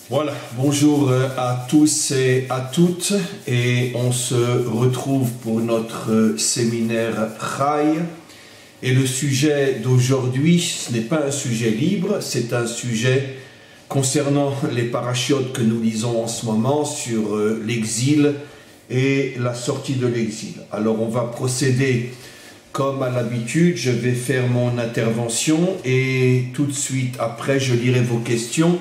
Voilà, bonjour à tous et à toutes, et on se retrouve pour notre séminaire Chai. Et le sujet d'aujourd'hui, ce n'est pas un sujet libre, c'est un sujet concernant les parachiotes que nous lisons en ce moment sur l'exil et la sortie de l'exil. Alors on va procéder comme à l'habitude, je vais faire mon intervention et tout de suite après je lirai vos questions.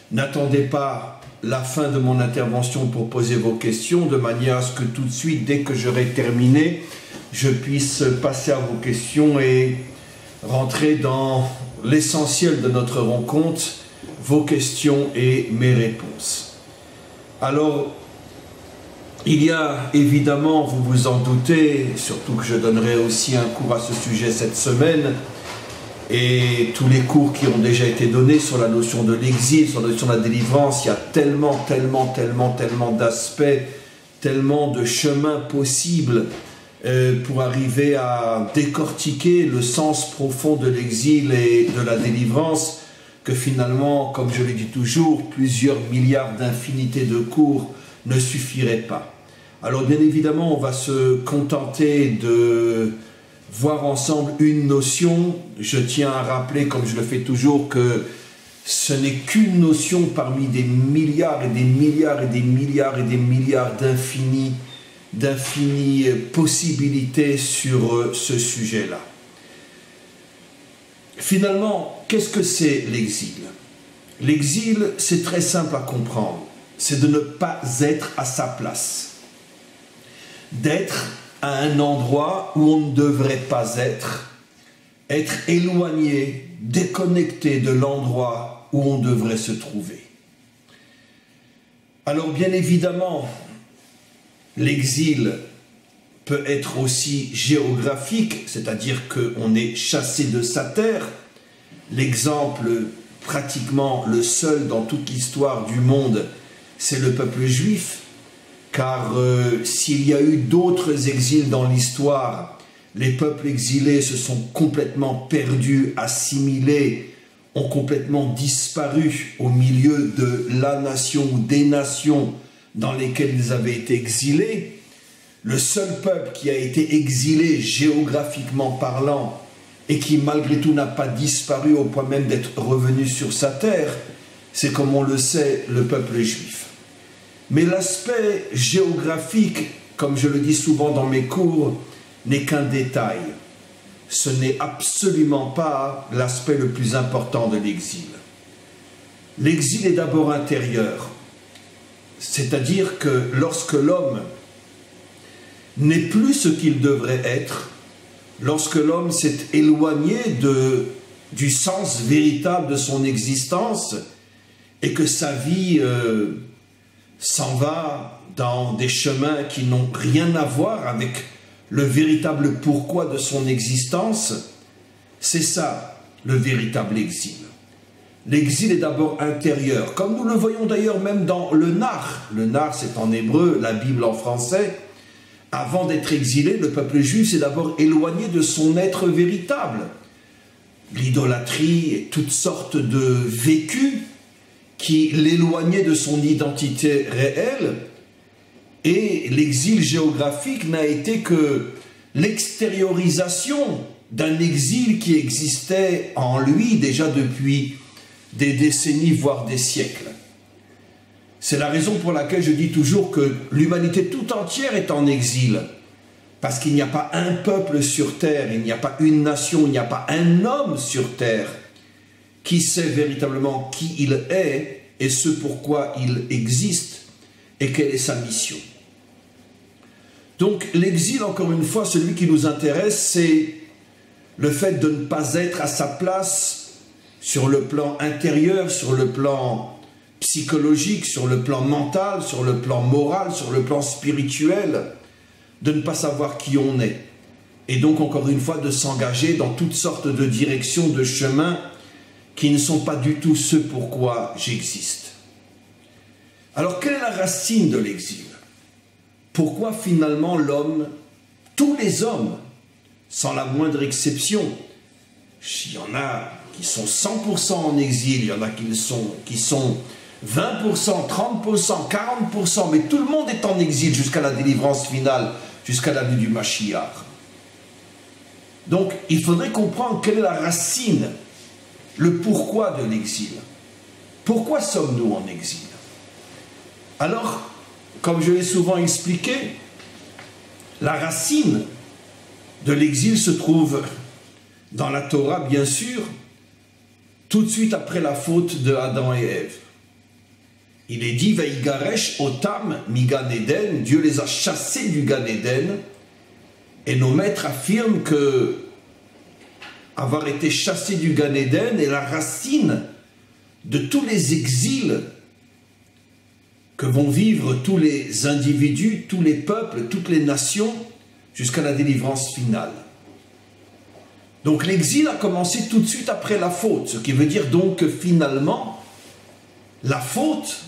N'attendez pas la fin de mon intervention pour poser vos questions, de manière à ce que tout de suite, dès que j'aurai terminé, je puisse passer à vos questions et rentrer dans l'essentiel de notre rencontre, vos questions et mes réponses. Alors, il y a évidemment, vous vous en doutez, surtout que je donnerai aussi un cours à ce sujet cette semaine, et tous les cours qui ont déjà été donnés sur la notion de l'exil, sur la notion de la délivrance, il y a tellement d'aspects, tellement de chemins possibles pour arriver à décortiquer le sens profond de l'exil et de la délivrance, que finalement, comme je le dis toujours, plusieurs milliards d'infinités de cours ne suffiraient pas. Alors bien évidemment, on va se contenter de voir ensemble une notion. Je tiens à rappeler, comme je le fais toujours, que ce n'est qu'une notion parmi des milliards et des milliards et des milliards et des milliards d'infinies possibilités sur ce sujet-là. Finalement, qu'est-ce que c'est l'exil? L'exil, c'est très simple à comprendre. C'est de ne pas être à sa place. D'être à un endroit où on ne devrait pas être éloigné, déconnecté de l'endroit où on devrait se trouver. Alors bien évidemment, l'exil peut être aussi géographique, c'est-à-dire qu'on est chassé de sa terre. L'exemple pratiquement le seul dans toute l'histoire du monde, c'est le peuple juif. Car s'il y a eu d'autres exils dans l'histoire, les peuples exilés se sont complètement perdus, assimilés, ont complètement disparu au milieu de la nation ou des nations dans lesquelles ils avaient été exilés. Le seul peuple qui a été exilé géographiquement parlant et qui malgré tout n'a pas disparu au point même d'être revenu sur sa terre, c'est, comme on le sait, le peuple juif. Mais l'aspect géographique, comme je le dis souvent dans mes cours, n'est qu'un détail. Ce n'est absolument pas l'aspect le plus important de l'exil. L'exil est d'abord intérieur. C'est-à-dire que lorsque l'homme n'est plus ce qu'il devrait être, lorsque l'homme s'est éloigné du sens véritable de son existence et que sa vie s'en va dans des chemins qui n'ont rien à voir avec le véritable pourquoi de son existence, c'est ça le véritable exil. L'exil est d'abord intérieur, comme nous le voyons d'ailleurs même dans le nar. Le nar, c'est en hébreu, la Bible en français. Avant d'être exilé, le peuple juif s'est d'abord éloigné de son être véritable. L'idolâtrie et toutes sortes de vécus qui l'éloignait de son identité réelle, et l'exil géographique n'a été que l'extériorisation d'un exil qui existait en lui déjà depuis des décennies, voire des siècles. C'est la raison pour laquelle je dis toujours que l'humanité tout entière est en exil, parce qu'il n'y a pas un peuple sur terre, il n'y a pas une nation, il n'y a pas un homme sur terre qui sait véritablement qui il est et ce pourquoi il existe et quelle est sa mission. Donc l'exil, encore une fois, celui qui nous intéresse, c'est le fait de ne pas être à sa place sur le plan intérieur, sur le plan psychologique, sur le plan mental, sur le plan moral, sur le plan spirituel, de ne pas savoir qui on est. Et donc, encore une fois, de s'engager dans toutes sortes de directions, de chemins qui ne sont pas du tout ce pourquoi j'existe. Alors, quelle est la racine de l'exil? Pourquoi finalement l'homme, tous les hommes, sans la moindre exception, il y en a qui sont 100% en exil, il y en a qui sont 20%, 30%, 40%, mais tout le monde est en exil jusqu'à la délivrance finale, jusqu'à la venue du Mashiach. Donc, il faudrait comprendre quelle est la racine, le pourquoi de l'exil. Pourquoi sommes-nous en exil? Alors, comme je l'ai souvent expliqué, la racine de l'exil se trouve dans la Torah, bien sûr, tout de suite après la faute de Adam et Ève. Il est dit, Vaïgaresh otam mi Gan Eden, Dieu les a chassés du Gan Eden, et nos maîtres affirment que avoir été chassés du Gan Eden est la racine de tous les exils que vont vivre tous les individus, tous les peuples, toutes les nations, jusqu'à la délivrance finale. Donc l'exil a commencé tout de suite après la faute, ce qui veut dire donc que finalement, la faute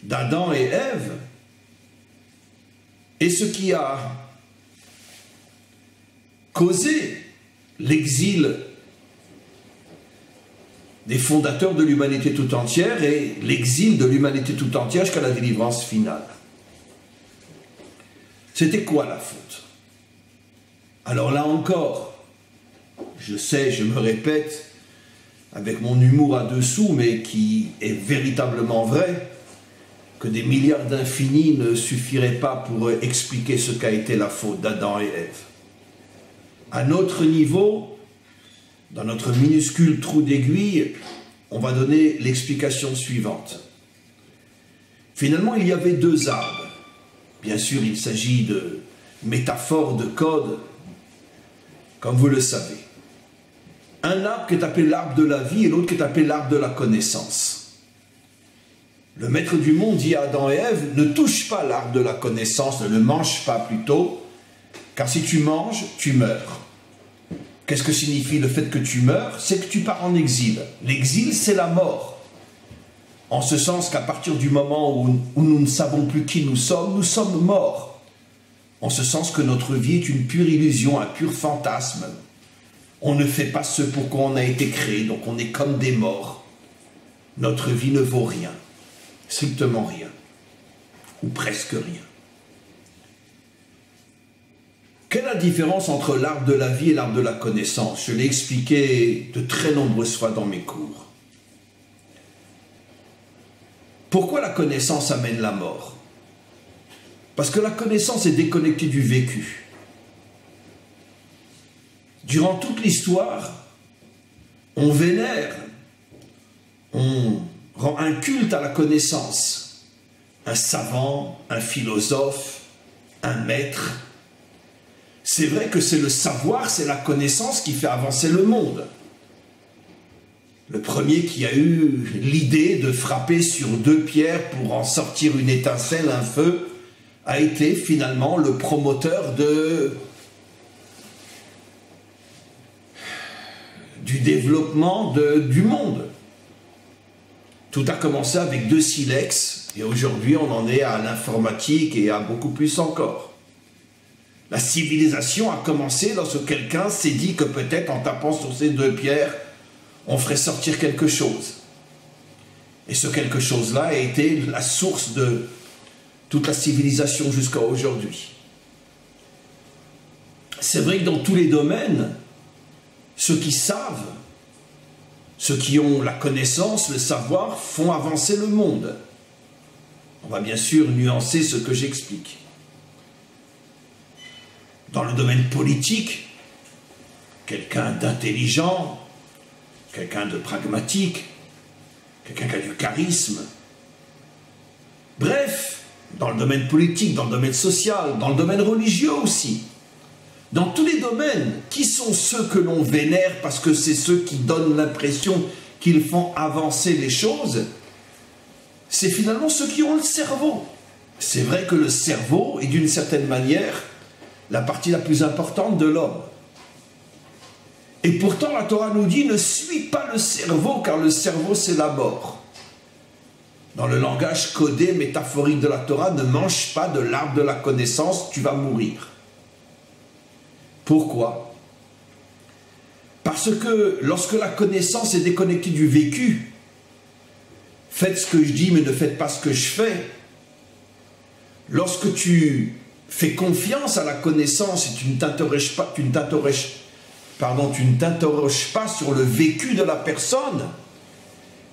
d'Adam et Ève est ce qui a causé l'exil des fondateurs de l'humanité tout entière et l'exil de l'humanité tout entière jusqu'à la délivrance finale. C'était quoi la faute? Alors là encore, je sais, je me répète, avec mon humour à deux sous, mais qui est véritablement vrai, que des milliards d'infinis ne suffiraient pas pour expliquer ce qu'a été la faute d'Adam et Ève. À notre niveau, dans notre minuscule trou d'aiguille, on va donner l'explication suivante. Finalement, il y avait deux arbres. Bien sûr, il s'agit de métaphores, de codes, comme vous le savez. Un arbre qui est appelé l'arbre de la vie et l'autre qui est appelé l'arbre de la connaissance. Le maître du monde dit à Adam et Ève, ne touche pas l'arbre de la connaissance, ne le mange pas plutôt, car si tu manges, tu meurs. Qu'est-ce que signifie le fait que tu meurs? C'est que tu pars en exil. L'exil, c'est la mort. En ce sens qu'à partir du moment où nous ne savons plus qui nous sommes morts. En ce sens que notre vie est une pure illusion, un pur fantasme. On ne fait pas ce pour quoi on a été créé, donc on est comme des morts. Notre vie ne vaut rien, strictement rien, ou presque rien. Quelle est la différence entre l'arbre de la vie et l'arbre de la connaissance? Je l'ai expliqué de très nombreuses fois dans mes cours. Pourquoi la connaissance amène la mort? Parce que la connaissance est déconnectée du vécu. Durant toute l'histoire, on vénère, on rend un culte à la connaissance. Un savant, un philosophe, un maître. C'est vrai que c'est le savoir, c'est la connaissance qui fait avancer le monde. Le premier qui a eu l'idée de frapper sur deux pierres pour en sortir une étincelle, un feu, a été finalement le promoteur du développement du monde. Tout a commencé avec deux silex et aujourd'hui on en est à l'informatique et à beaucoup plus encore. La civilisation a commencé lorsque quelqu'un s'est dit que peut-être en tapant sur ces deux pierres, on ferait sortir quelque chose. Et ce quelque chose-là a été la source de toute la civilisation jusqu'à aujourd'hui. C'est vrai que dans tous les domaines, ceux qui savent, ceux qui ont la connaissance, le savoir, font avancer le monde. On va bien sûr nuancer ce que j'explique. Dans le domaine politique, quelqu'un d'intelligent, quelqu'un de pragmatique, quelqu'un qui a du charisme. Bref, dans le domaine politique, dans le domaine social, dans le domaine religieux aussi. Dans tous les domaines, qui sont ceux que l'on vénère parce que c'est ceux qui donnent l'impression qu'ils font avancer les choses? C'est finalement ceux qui ont le cerveau. C'est vrai que le cerveau est d'une certaine manière la partie la plus importante de l'homme. Et pourtant, la Torah nous dit, ne suis pas le cerveau, car le cerveau, c'est la mort. Dans le langage codé, métaphorique de la Torah, ne mange pas de l'arbre de la connaissance, tu vas mourir. Pourquoi? Parce que lorsque la connaissance est déconnectée du vécu, faites ce que je dis, mais ne faites pas ce que je fais. Lorsque tu fais confiance à la connaissance et tu ne t'interroges pas sur le vécu de la personne,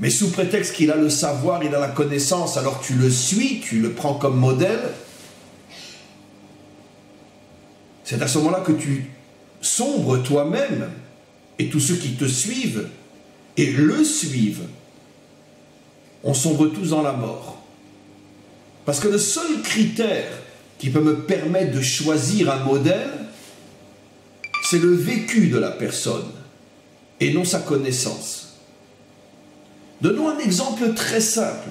mais sous prétexte qu'il a le savoir, il a la connaissance, alors tu le suis, tu le prends comme modèle, c'est à ce moment-là que tu sombres toi-même et tous ceux qui te suivent et le suivent. On sombre tous dans la mort. Parce que le seul critère qui peut me permettre de choisir un modèle, c'est le vécu de la personne et non sa connaissance. Donnons un exemple très simple.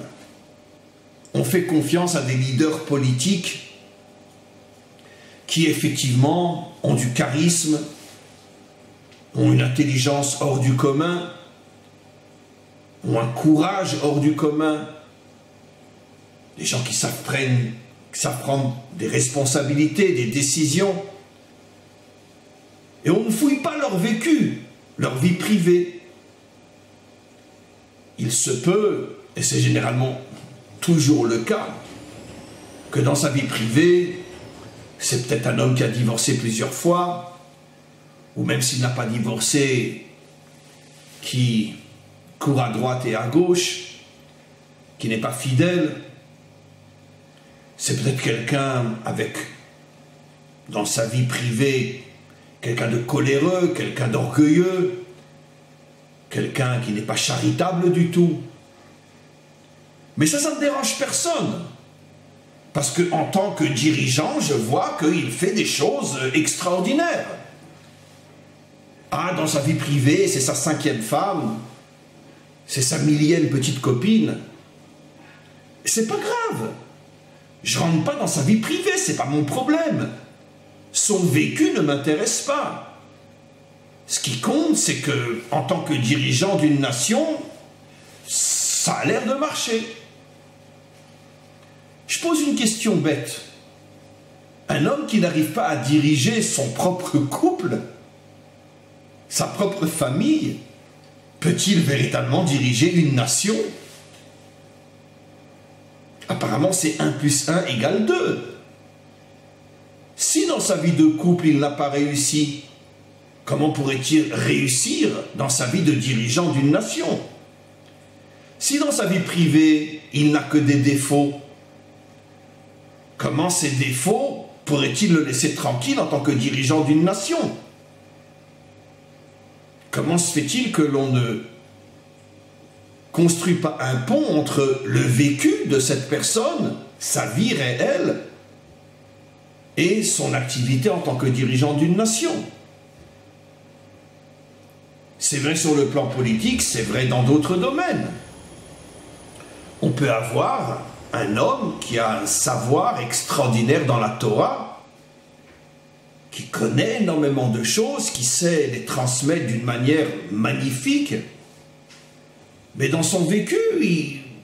On fait confiance à des leaders politiques qui effectivement ont du charisme, ont une intelligence hors du commun, ont un courage hors du commun, des gens qui savent prendre des responsabilités, des décisions. Et on ne fouille pas leur vécu, leur vie privée. Il se peut, et c'est généralement toujours le cas, que dans sa vie privée, c'est peut-être un homme qui a divorcé plusieurs fois, ou même s'il n'a pas divorcé, qui court à droite et à gauche, qui n'est pas fidèle. C'est peut-être quelqu'un avec, dans sa vie privée, quelqu'un de coléreux, quelqu'un d'orgueilleux, quelqu'un qui n'est pas charitable du tout. Mais ça ne dérange personne. Parce qu'en tant que dirigeant, je vois qu'il fait des choses extraordinaires. Ah, dans sa vie privée, c'est sa 5e femme, c'est sa 1000e petite copine. C'est pas grave. Je rentre pas dans sa vie privée, c'est pas mon problème. Son vécu ne m'intéresse pas. Ce qui compte, c'est que, en tant que dirigeant d'une nation, ça a l'air de marcher. Je pose une question bête. Un homme qui n'arrive pas à diriger son propre couple, sa propre famille, peut-il véritablement diriger une nation? Apparemment, c'est 1 + 1 = 2. Si dans sa vie de couple, il n'a pas réussi, comment pourrait-il réussir dans sa vie de dirigeant d'une nation? Si dans sa vie privée, il n'a que des défauts, comment ces défauts pourraient-ils le laisser tranquille en tant que dirigeant d'une nation? Comment se fait-il que l'on ne construit pas un pont entre le vécu de cette personne, sa vie réelle, et son activité en tant que dirigeant d'une nation? C'est vrai sur le plan politique, c'est vrai dans d'autres domaines. On peut avoir un homme qui a un savoir extraordinaire dans la Torah, qui connaît énormément de choses, qui sait les transmettre d'une manière magnifique, mais dans son vécu,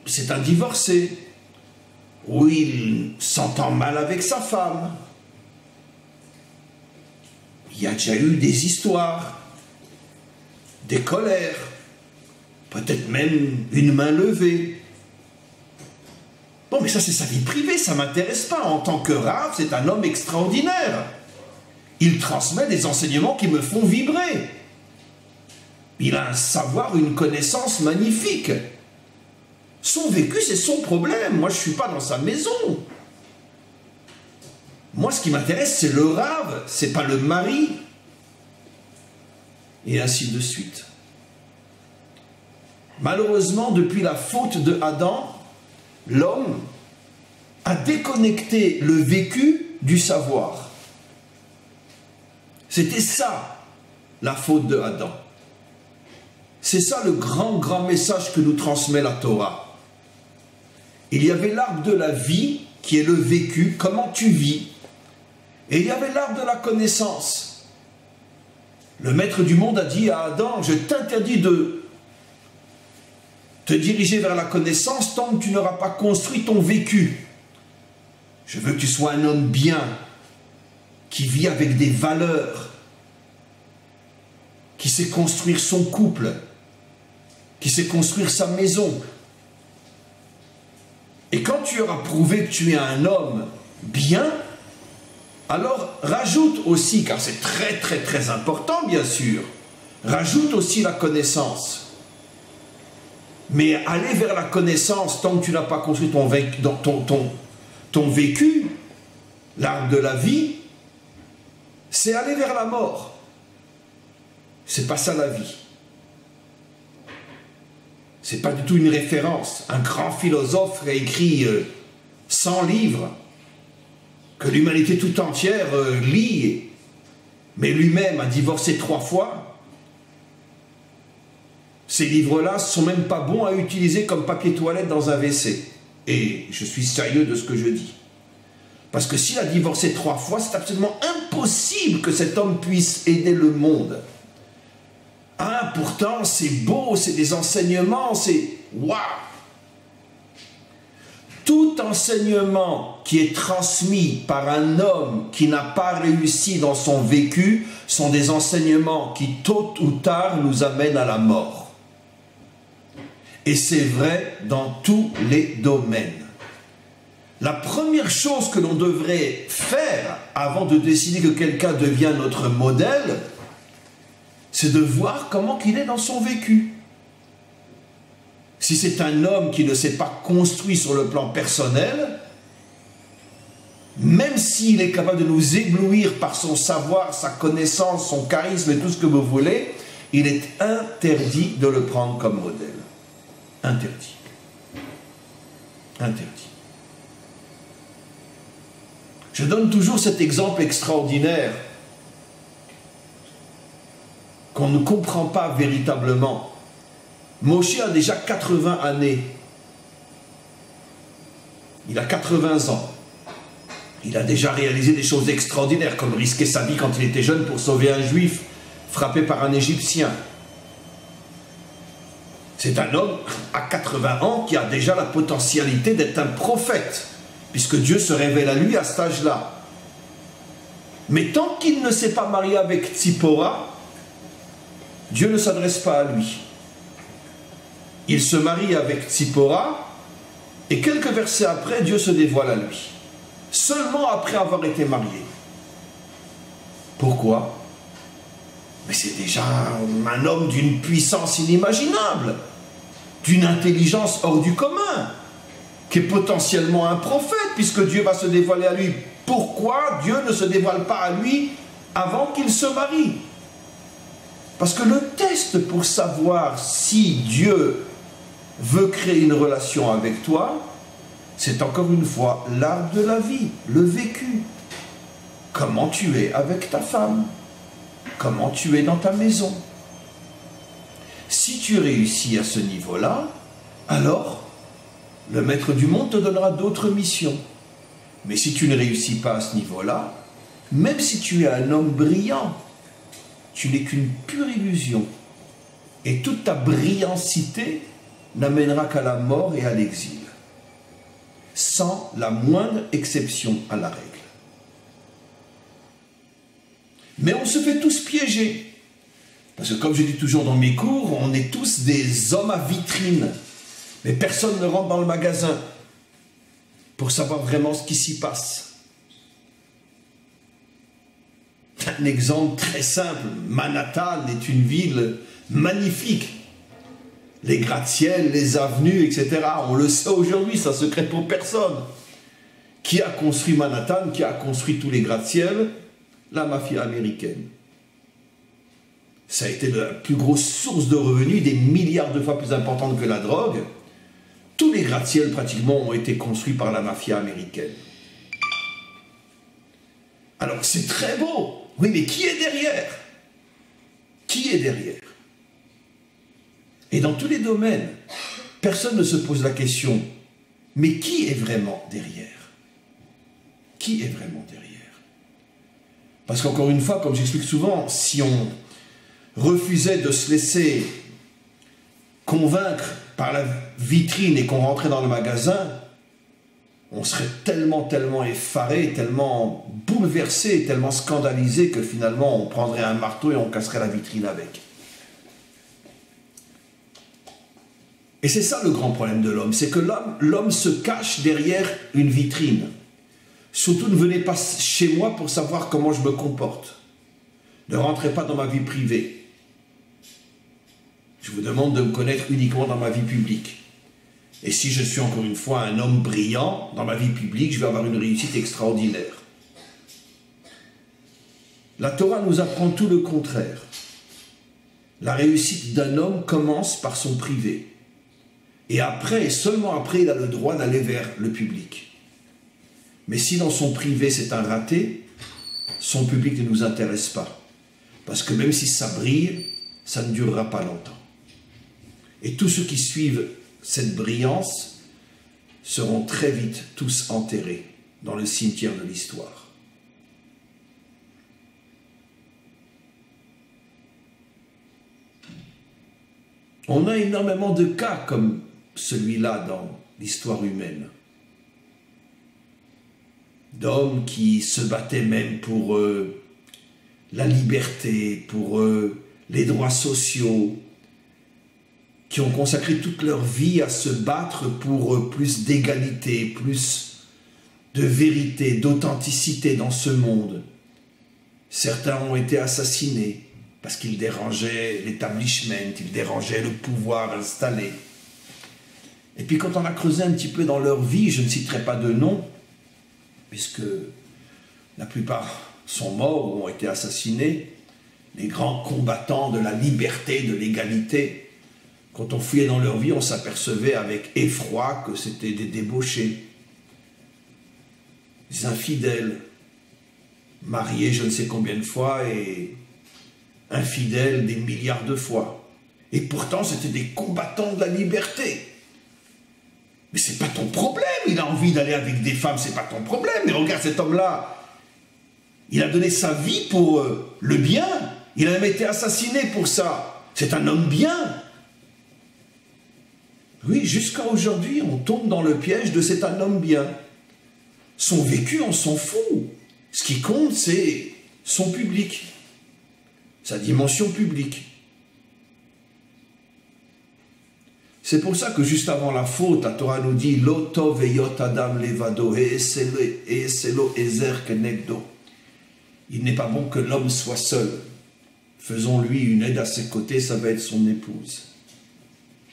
c'est un divorcé, où il s'entend mal avec sa femme. Il y a déjà eu des histoires, des colères, peut-être même une main levée. Bon, mais ça c'est sa vie privée, ça ne m'intéresse pas. En tant que Rav, c'est un homme extraordinaire. Il transmet des enseignements qui me font vibrer. Il a un savoir, une connaissance magnifique. Son vécu, c'est son problème. Moi, je ne suis pas dans sa maison. Moi, ce qui m'intéresse, c'est le Rav, c'est pas le mari. Et ainsi de suite. Malheureusement, depuis la faute de Adam, l'homme a déconnecté le vécu du savoir. C'était ça, la faute de Adam. C'est ça le grand message que nous transmet la Torah. Il y avait l'arbre de la vie, qui est le vécu, comment tu vis. Et il y avait l'arbre de la connaissance. Le maître du monde a dit à Adam, je t'interdis de te diriger vers la connaissance tant que tu n'auras pas construit ton vécu. Je veux que tu sois un homme bien, qui vit avec des valeurs, qui sait construire son couple, qui sait construire sa maison. Et quand tu auras prouvé que tu es un homme bien, alors rajoute aussi, car c'est très très très important bien sûr, rajoute aussi la connaissance. Mais aller vers la connaissance tant que tu n'as pas construit ton vécu, l'arbre de la vie, c'est aller vers la mort. C'est pas ça la vie. C'est pas du tout une référence. Un grand philosophe a écrit 100 livres que l'humanité tout entière lit, mais lui-même a divorcé 3 fois. Ces livres-là ne sont même pas bons à utiliser comme papier toilette dans un WC. Et je suis sérieux de ce que je dis. Parce que s'il a divorcé 3 fois, c'est absolument impossible que cet homme puisse aider le monde. Ah, pourtant, c'est beau, c'est des enseignements, c'est... Waouh! Tout enseignement qui est transmis par un homme qui n'a pas réussi dans son vécu sont des enseignements qui, tôt ou tard, nous amènent à la mort. Et c'est vrai dans tous les domaines. La première chose que l'on devrait faire avant de décider que quelqu'un devient notre modèle, c'est de voir comment il est dans son vécu. Si c'est un homme qui ne s'est pas construit sur le plan personnel, même s'il est capable de nous éblouir par son savoir, sa connaissance, son charisme et tout ce que vous voulez, il est interdit de le prendre comme modèle. Interdit. Interdit. Je donne toujours cet exemple extraordinaire qu'on ne comprend pas véritablement. Moshe a déjà 80 années. Il a 80 ans. Il a déjà réalisé des choses extraordinaires, comme risquer sa vie quand il était jeune pour sauver un juif frappé par un Égyptien. C'est un homme à 80 ans qui a déjà la potentialité d'être un prophète, puisque Dieu se révèle à lui à cet âge-là. Mais tant qu'il ne s'est pas marié avec Tzipora, Dieu ne s'adresse pas à lui. Il se marie avec Tzipora, et quelques versets après, Dieu se dévoile à lui. Seulement après avoir été marié. Pourquoi? Mais c'est déjà un homme d'une puissance inimaginable, d'une intelligence hors du commun, qui est potentiellement un prophète, puisque Dieu va se dévoiler à lui. Pourquoi Dieu ne se dévoile pas à lui avant qu'il se marie? Parce que le test pour savoir si Dieu veut créer une relation avec toi, c'est encore une fois l'arbre de la vie, le vécu. Comment tu es avec ta femme? Comment tu es dans ta maison? Si tu réussis à ce niveau-là, alors le maître du monde te donnera d'autres missions. Mais si tu ne réussis pas à ce niveau-là, même si tu es un homme brillant, tu n'es qu'une pure illusion. Et toute ta brillanceté n'amènera qu'à la mort et à l'exil, sans la moindre exception à la règle. Mais on se fait tous piéger. Parce que comme je dis toujours dans mes cours, on est tous des hommes à vitrine. Mais personne ne rentre dans le magasin pour savoir vraiment ce qui s'y passe. Un exemple très simple, Manhattan est une ville magnifique. Les gratte-ciels, les avenues, etc. On le sait aujourd'hui, c'est un secret pour personne. Qui a construit Manhattan? Qui a construit tous les gratte-ciels? La mafia américaine. Ça a été la plus grosse source de revenus, des milliards de fois plus importante que la drogue. Tous les gratte-ciels pratiquement ont été construits par la mafia américaine. Alors c'est très beau. Oui, mais qui est derrière? Qui est derrière? Et dans tous les domaines, personne ne se pose la question, mais qui est vraiment derrière? Qui est vraiment derrière? Parce qu'encore une fois, comme j'explique souvent, si on refusait de se laisser convaincre par la vitrine et qu'on rentrait dans le magasin, on serait tellement effaré, tellement bouleversé, tellement scandalisé que finalement on prendrait un marteau et on casserait la vitrine avec. Et c'est ça le grand problème de l'homme, c'est que l'homme se cache derrière une vitrine. Surtout ne venez pas chez moi pour savoir comment je me comporte. Ne rentrez pas dans ma vie privée. Je vous demande de me connaître uniquement dans ma vie publique. Et si je suis encore une fois un homme brillant dans ma vie publique, je vais avoir une réussite extraordinaire. La Torah nous apprend tout le contraire. La réussite d'un homme commence par son privé. Et après, et seulement après, il a le droit d'aller vers le public. Mais si dans son privé c'est un raté, son public ne nous intéresse pas. Parce que même si ça brille, ça ne durera pas longtemps. Et tous ceux qui suivent cette brillance seront très vite tous enterrés dans le cimetière de l'histoire. On a énormément de cas comme celui-là dans l'histoire humaine. D'hommes qui se battaient même pour la liberté, pour les droits sociaux, qui ont consacré toute leur vie à se battre pour plus d'égalité, plus de vérité, d'authenticité dans ce monde. Certains ont été assassinés parce qu'ils dérangeaient l'établissement, ils dérangeaient le pouvoir installé. Et puis quand on a creusé un petit peu dans leur vie, je ne citerai pas de nom, puisque la plupart sont morts ou ont été assassinés, les grands combattants de la liberté, de l'égalité. Quand on fouillait dans leur vie, on s'apercevait avec effroi que c'était des débauchés, des infidèles, mariés je ne sais combien de fois et infidèles des milliards de fois. Et pourtant, c'était des combattants de la liberté. Mais c'est pas ton problème, il a envie d'aller avec des femmes, c'est pas ton problème. Mais regarde cet homme-là, il a donné sa vie pour le bien, il a même été assassiné pour ça. C'est un homme bien. Oui, jusqu'à aujourd'hui, on tombe dans le piège de c'est un homme bien. Son vécu, on s'en fout. Ce qui compte, c'est son public, sa dimension publique. C'est pour ça que juste avant la faute, la Torah nous dit « Lo tov eyot adam levado, eeselo ezer kenegdo » Il n'est pas bon que l'homme soit seul. Faisons-lui une aide à ses côtés, ça va être son épouse.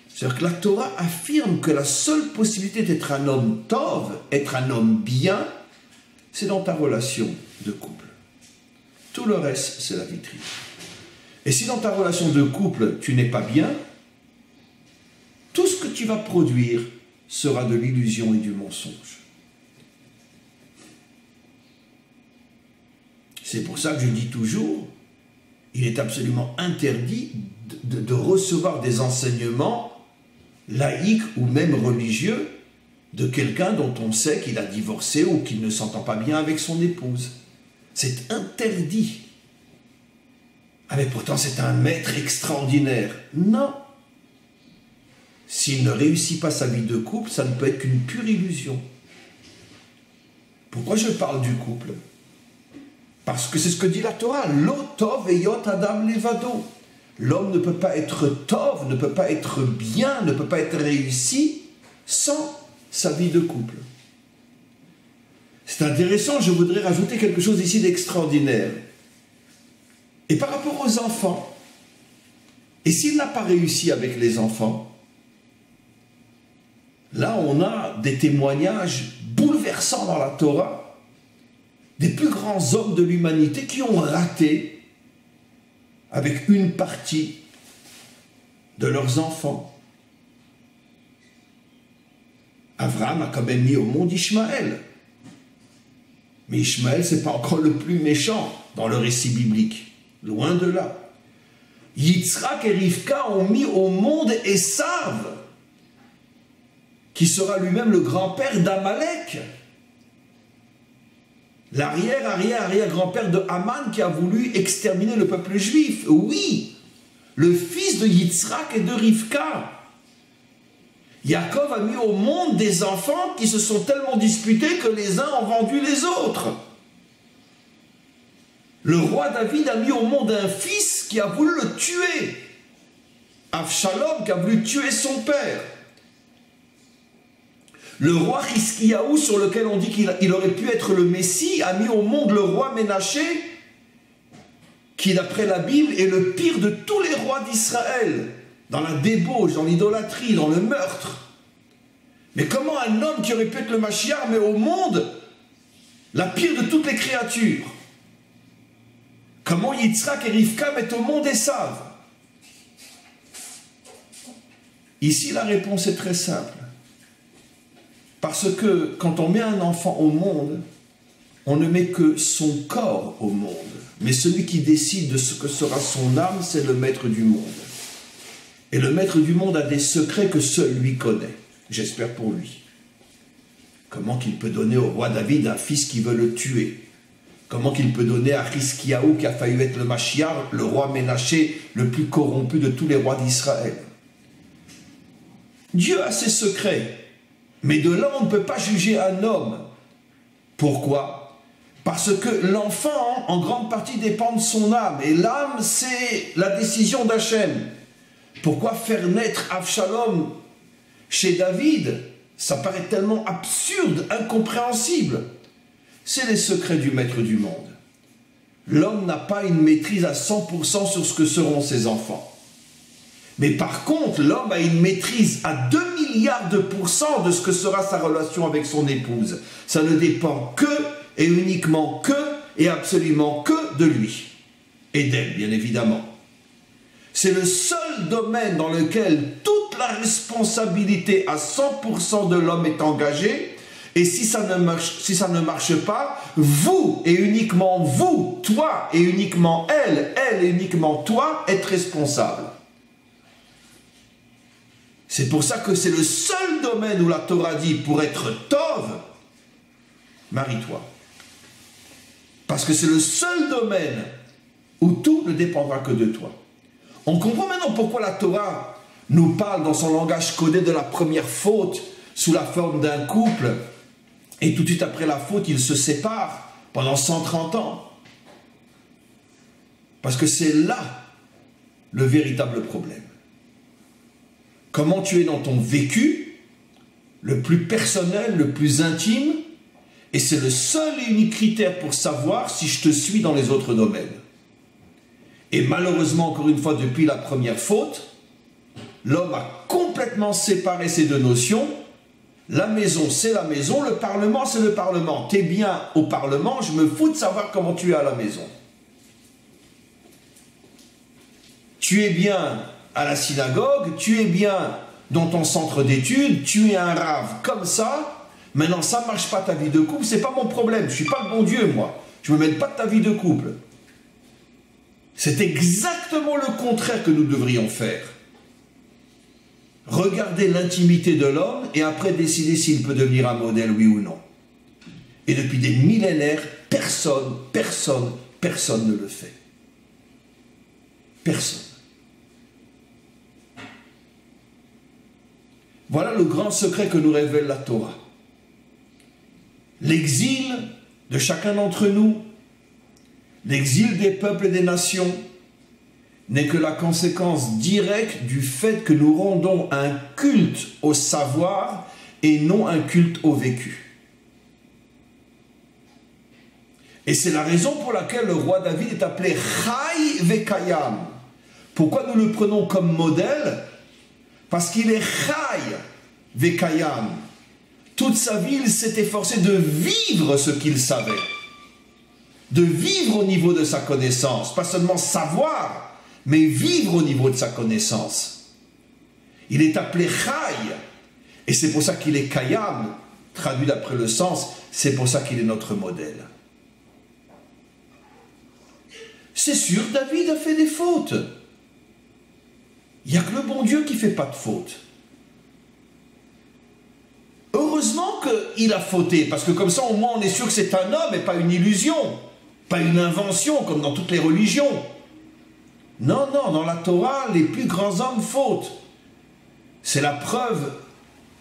C'est-à-dire que la Torah affirme que la seule possibilité d'être un homme tov, être un homme bien, c'est dans ta relation de couple. Tout le reste, c'est la vitrine. Et si dans ta relation de couple, tu n'es pas bien, tout ce que tu vas produire sera de l'illusion et du mensonge. C'est pour ça que je dis toujours, il est absolument interdit de recevoir des enseignements laïques ou même religieux de quelqu'un dont on sait qu'il a divorcé ou qu'il ne s'entend pas bien avec son épouse. C'est interdit. Ah mais pourtant c'est un maître extraordinaire. Non. S'il ne réussit pas sa vie de couple, ça ne peut être qu'une pure illusion. Pourquoi je parle du couple? Parce que c'est ce que dit la Torah. Lo tov eyot adam levado. L'homme ne peut pas être tov, ne peut pas être bien, ne peut pas être réussi sans sa vie de couple. C'est intéressant, je voudrais rajouter quelque chose ici d'extraordinaire. Et par rapport aux enfants, et s'il n'a pas réussi avec les enfants, là, on a des témoignages bouleversants dans la Torah des plus grands hommes de l'humanité qui ont raté avec une partie de leurs enfants. Abraham a quand même mis au monde Ishmaël. Mais Ishmaël, ce n'est pas encore le plus méchant dans le récit biblique. Loin de là. Yitzhak et Rivka ont mis au monde Esav, qui sera lui-même le grand-père d'Amalek, l'arrière-arrière-arrière-grand-père de Haman qui a voulu exterminer le peuple juif. Oui, le fils de Yitzhak et de Rivka. Yaakov a mis au monde des enfants qui se sont tellement disputés que les uns ont vendu les autres. Le roi David a mis au monde un fils qui a voulu le tuer. Avshalom qui a voulu tuer son père. Le roi Hiskiyahu, sur lequel on dit qu'il aurait pu être le Messie, a mis au monde le roi Ménaché, qui d'après la Bible est le pire de tous les rois d'Israël, dans la débauche, dans l'idolâtrie, dans le meurtre. Mais comment un homme qui aurait pu être le Mashiach met au monde la pire de toutes les créatures? Comment Yitzhak et Rivka mettent au monde Esav? Ici, la réponse est très simple. Parce que quand on met un enfant au monde, on ne met que son corps au monde. Mais celui qui décide de ce que sera son âme, c'est le maître du monde. Et le maître du monde a des secrets que seul lui connaît. J'espère pour lui. Comment qu'il peut donner au roi David un fils qui veut le tuer? Comment qu'il peut donner à Hiskiyahu, qui a failli être le Mashiach, le roi Ménaché, le plus corrompu de tous les rois d'Israël? Dieu a ses secrets. Mais de là, on ne peut pas juger un homme. Pourquoi? Parce que l'enfant, en grande partie, dépend de son âme. Et l'âme, c'est la décision d'Hachem. Pourquoi faire naître Avshalom chez David? Ça paraît tellement absurde, incompréhensible. C'est les secrets du maître du monde. L'homme n'a pas une maîtrise à 100% sur ce que seront ses enfants. Mais par contre, l'homme a une maîtrise à 2 milliards de pourcents de ce que sera sa relation avec son épouse. Ça ne dépend que et uniquement que et absolument que de lui. Et d'elle, bien évidemment. C'est le seul domaine dans lequel toute la responsabilité à 100% de l'homme est engagée. Et si ça ne marche pas, vous et uniquement vous, toi et uniquement elle et uniquement toi, êtes responsable. C'est pour ça que c'est le seul domaine où la Torah dit, pour être tov, marie-toi. Parce que c'est le seul domaine où tout ne dépendra que de toi. On comprend maintenant pourquoi la Torah nous parle dans son langage codé de la première faute sous la forme d'un couple, et tout de suite après la faute, ils se séparent pendant 130 ans. Parce que c'est là le véritable problème. Comment tu es dans ton vécu, le plus personnel, le plus intime, et c'est le seul et unique critère pour savoir si je te suis dans les autres domaines. Et malheureusement, encore une fois, depuis la première faute, l'homme a complètement séparé ces deux notions. La maison, c'est la maison, le Parlement, c'est le Parlement. T'es bien au Parlement, je me fous de savoir comment tu es à la maison. Tu es bien à la synagogue, tu es bien dans ton centre d'études, tu es un rave comme ça. Maintenant, ça ne marche pas ta vie de couple, c'est pas mon problème. Je ne suis pas le bon Dieu, moi. Je ne me mêle pas de ta vie de couple. C'est exactement le contraire que nous devrions faire. Regarder l'intimité de l'homme et après décider s'il peut devenir un modèle, oui ou non. Et depuis des millénaires, personne ne le fait. Personne. Voilà le grand secret que nous révèle la Torah. L'exil de chacun d'entre nous, l'exil des peuples et des nations, n'est que la conséquence directe du fait que nous rendons un culte au savoir et non un culte au vécu. Et c'est la raison pour laquelle le roi David est appelé Chai Vekayam. Pourquoi nous le prenons comme modèle? Parce qu'il est Chai Vekayam. Toute sa vie, il s'est efforcé de vivre ce qu'il savait. De vivre au niveau de sa connaissance. Pas seulement savoir, mais vivre au niveau de sa connaissance. Il est appelé Chai. Et c'est pour ça qu'il est Kayam, traduit d'après le sens, c'est pour ça qu'il est notre modèle. C'est sûr, David a fait des fautes. Il n'y a que le bon Dieu qui ne fait pas de faute. Heureusement qu'il a fauté, parce que comme ça, au moins, on est sûr que c'est un homme et pas une illusion, pas une invention, comme dans toutes les religions. Non, non, dans la Torah, les plus grands hommes fautent. C'est la preuve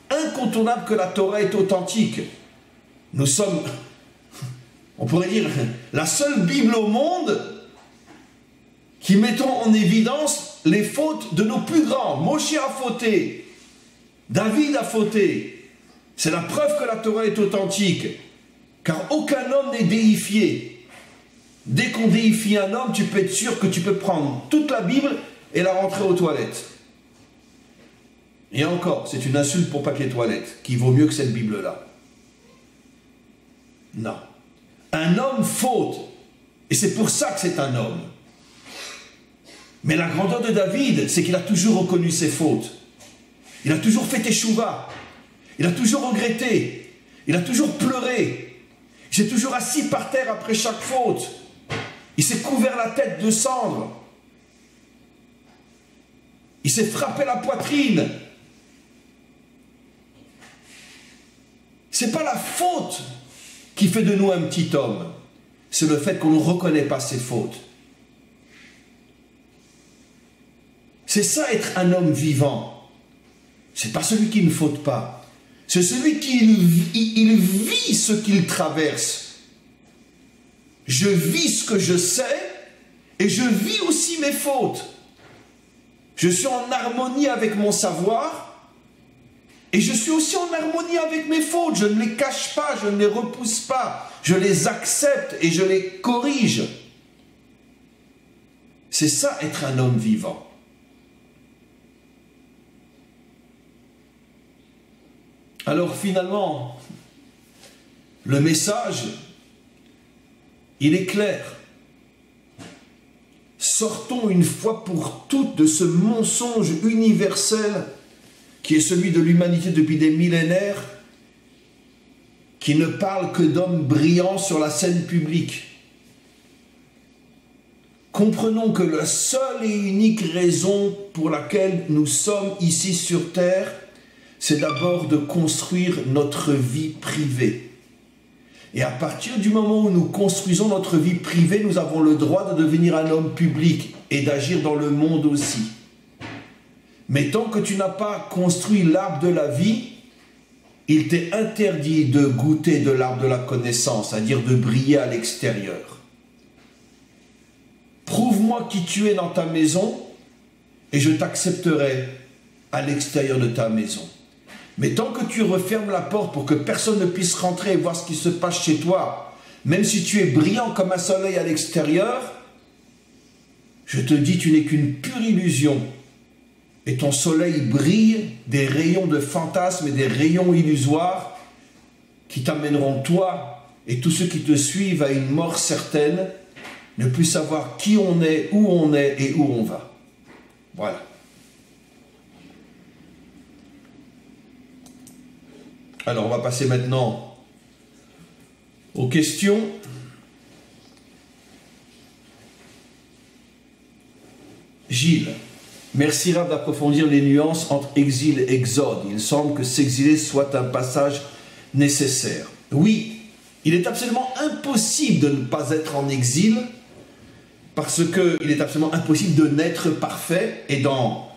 incontournable que la Torah est authentique. Nous sommes, on pourrait dire, la seule Bible au monde qui mettons en évidence les fautes de nos plus grands. Moshe a fauté, David a fauté, C'est la preuve que la Torah est authentique, car aucun homme n'est déifié. Dès qu'on déifie un homme, tu peux être sûr que tu peux prendre toute la Bible et la rentrer aux toilettes. Et encore, c'est une insulte pour papier toilette, qui vaut mieux que cette Bible-là. Non. Un homme faute, et c'est pour ça que c'est un homme. Mais la grandeur de David, c'est qu'il a toujours reconnu ses fautes. Il a toujours fait teshuva. Il a toujours regretté. Il a toujours pleuré. Il s'est toujours assis par terre après chaque faute. Il s'est couvert la tête de cendres. Il s'est frappé la poitrine. C'est pas la faute qui fait de nous un petit homme. C'est le fait qu'on ne reconnaît pas ses fautes. C'est ça être un homme vivant. C'est pas celui qui ne faute pas. C'est celui qui il vit ce qu'il traverse. Je vis ce que je sais et je vis aussi mes fautes. Je suis en harmonie avec mon savoir et je suis aussi en harmonie avec mes fautes. Je ne les cache pas, je ne les repousse pas. Je les accepte et je les corrige. C'est ça être un homme vivant. Alors finalement, le message, il est clair. Sortons une fois pour toutes de ce mensonge universel qui est celui de l'humanité depuis des millénaires, qui ne parle que d'hommes brillants sur la scène publique. Comprenons que la seule et unique raison pour laquelle nous sommes ici sur Terre, c'est d'abord de construire notre vie privée. Et à partir du moment où nous construisons notre vie privée, nous avons le droit de devenir un homme public et d'agir dans le monde aussi. Mais tant que tu n'as pas construit l'arbre de la vie, il t'est interdit de goûter de l'arbre de la connaissance, c'est-à-dire de briller à l'extérieur. Prouve-moi qui tu es dans ta maison et je t'accepterai à l'extérieur de ta maison. Mais tant que tu refermes la porte pour que personne ne puisse rentrer et voir ce qui se passe chez toi, même si tu es brillant comme un soleil à l'extérieur, je te dis, tu n'es qu'une pure illusion. Et ton soleil brille des rayons de fantasmes et des rayons illusoires qui t'amèneront, toi et tous ceux qui te suivent, à une mort certaine, ne plus savoir qui on est et où on va. Voilà. Alors, on va passer maintenant aux questions. Gilles, merci Rav d'approfondir les nuances entre exil et exode. Il semble que s'exiler soit un passage nécessaire. Oui, il est absolument impossible de ne pas être en exil parce qu'il est absolument impossible de naître parfait et dans